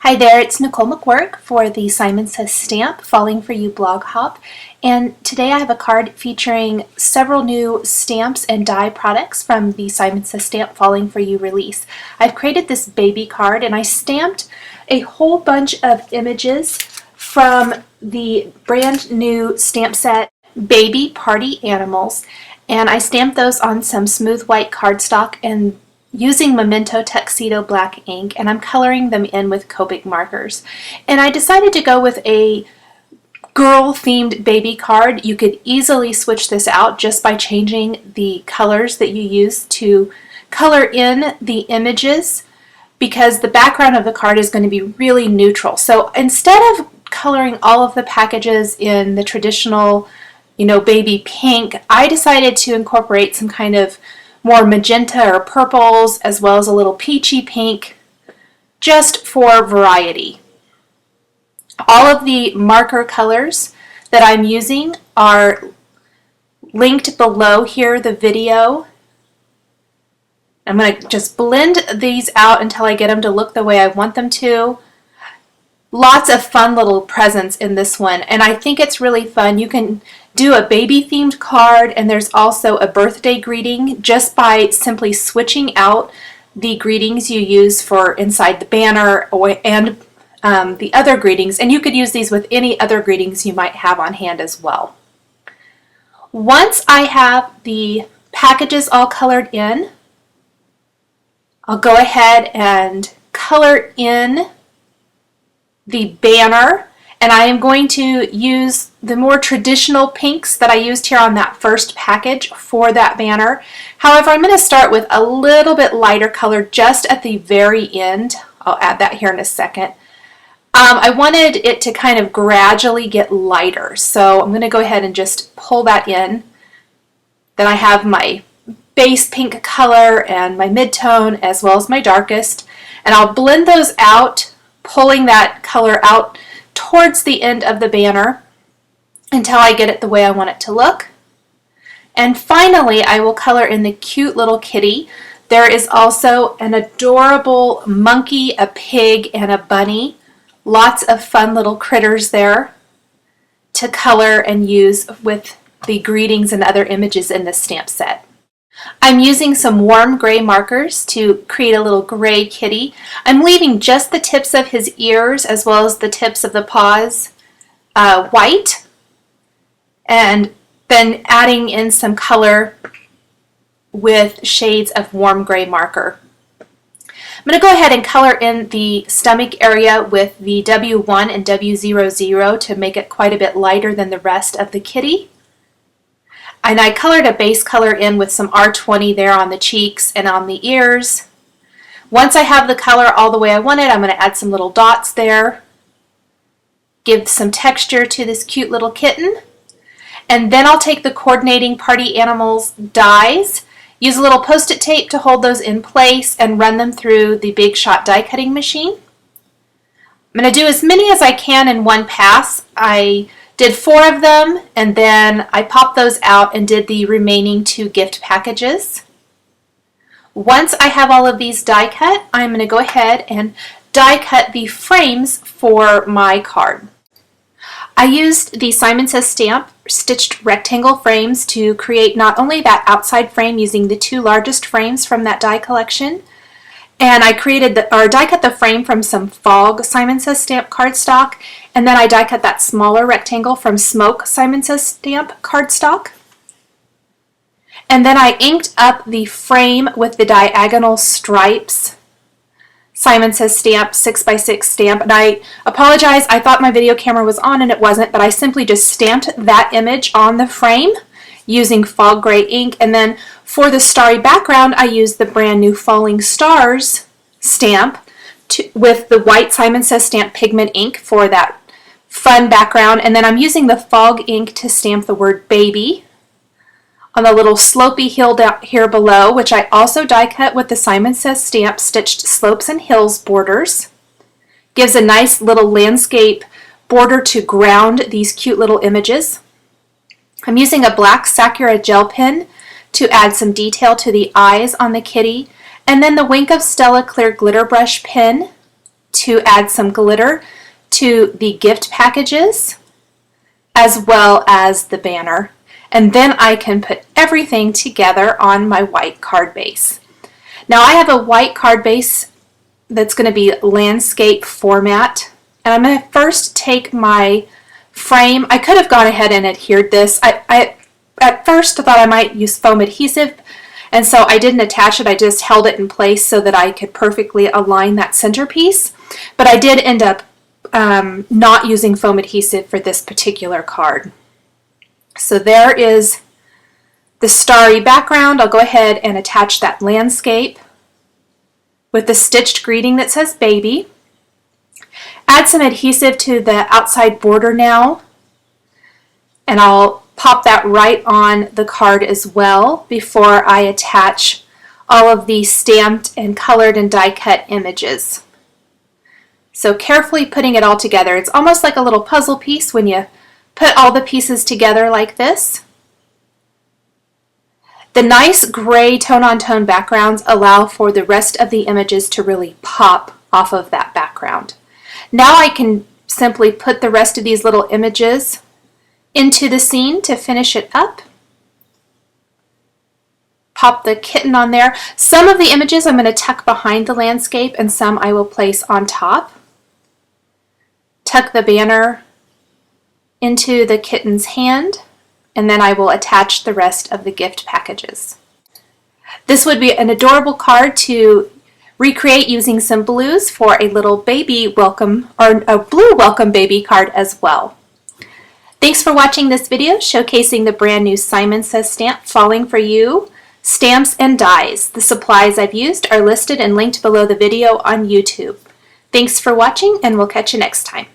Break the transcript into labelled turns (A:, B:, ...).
A: Hi there, it's Nicole McWork for the Simon Says Stamp Falling For You blog hop, and today I have a card featuring several new stamps and die products from the Simon Says Stamp Falling For You release. I've created this baby card and I stamped a whole bunch of images from the brand new stamp set Baby Party Animals, and I stamped those on some smooth white cardstock and using Memento Tuxedo black ink, and I'm coloring them in with Copic markers. And I decided to go with a girl-themed baby card. You could easily switch this out just by changing the colors that you use to color in the images, because the background of the card is going to be really neutral. So instead of coloring all of the packages in the traditional, baby pink, I decided to incorporate some kind of more magenta or purples, as well as a little peachy pink, just for variety. All of the marker colors that I'm using are linked below here, the video. I'm going to just blend these out until I get them to look the way I want them to. Lots of fun little presents in this one, and I think it's really fun. You can do a baby themed card, and there's also a birthday greeting just by simply switching out the greetings you use for inside the banner and the other greetings, and you could use these with any other greetings you might have on hand as well. Once I have the packages all colored in, I'll go ahead and color in the banner, and I am going to use the more traditional pinks that I used here on that first package for that banner. However, I'm going to start with a little bit lighter color just at the very end. I'll add that here in a second. I wanted it to kind of gradually get lighter, so I'm going to go ahead and just pull that in. Then I have my base pink color and my mid-tone as well as my darkest, and I'll blend those out, pulling that color out towards the end of the banner until I get it the way I want it to look. And finally, I will color in the cute little kitty. There is also an adorable monkey, a pig, and a bunny. Lots of fun little critters there to color and use with the greetings and other images in this stamp set. I'm using some warm gray markers to create a little gray kitty. I'm leaving just the tips of his ears as well as the tips of the paws white, and then adding in some color with shades of warm gray marker. I'm going to go ahead and color in the stomach area with the W1 and W00 to make it quite a bit lighter than the rest of the kitty. And I colored a base color in with some R20 there on the cheeks and on the ears. Once I have the color all the way I want it, I'm going to add some little dots there, give some texture to this cute little kitten, and then I'll take the coordinating Party Animals dies, use a little post-it tape to hold those in place, and run them through the Big Shot die cutting machine. I'm going to do as many as I can in one pass. I did 4 of them, and then I popped those out and did the remaining 2 gift packages. Once I have all of these die cut, I'm going to go ahead and die cut the frames for my card. I used the Simon Says Stamp stitched rectangle frames to create not only that outside frame using the 2 largest frames from that die collection, and I die cut the frame from some Fog Simon Says Stamp cardstock, and then I die cut that smaller rectangle from Smoke Simon Says Stamp cardstock. And then I inked up the frame with the diagonal stripes Simon Says Stamp 6x6 stamp. And I apologize, I thought my video camera was on and it wasn't, but I simply just stamped that image on the frame using fog gray ink. And then for the starry background, I used the brand new Falling Stars stamp with the white Simon Says Stamp pigment ink for that fun background. And then I'm using the fog ink to stamp the word baby on the little slopey hill down here below, which I also die cut with the Simon Says Stamp stitched slopes and hills borders. Gives a nice little landscape border to ground these cute little images. I'm using a black Sakura gel pen to add some detail to the eyes on the kitty, and then the Wink of Stella clear glitter brush pen to add some glitter to the gift packages as well as the banner. And then I can put everything together on my white card base. Now I have a white card base that's going to be landscape format. And I'm going to first take my frame. I could have gone ahead and adhered this. I at first thought I might use foam adhesive, and so I didn't attach it. I just held it in place so that I could perfectly align that centerpiece. But I did end up not using foam adhesive for this particular card. So there is the starry background. I'll go ahead and attach that landscape with the stitched greeting that says baby. Add some adhesive to the outside border now, and I'll pop that right on the card as well before I attach all of the stamped and colored and die cut images. So carefully putting it all together. It's almost like a little puzzle piece when you put all the pieces together like this. The nice gray tone-on-tone backgrounds allow for the rest of the images to really pop off of that background. Now I can simply put the rest of these little images into the scene to finish it up. Pop the kitten on there. Some of the images I'm going to tuck behind the landscape and some I will place on top. Tuck the banner into the kitten's hand, and then I will attach the rest of the gift packages. This would be an adorable card to recreate using some blues for a little baby welcome, or a blue welcome baby card as well. Thanks for watching this video showcasing the brand new Simon Says stamp Falling for You stamps and dies. The supplies I've used are listed and linked below the video on YouTube. Thanks for watching, and we'll catch you next time.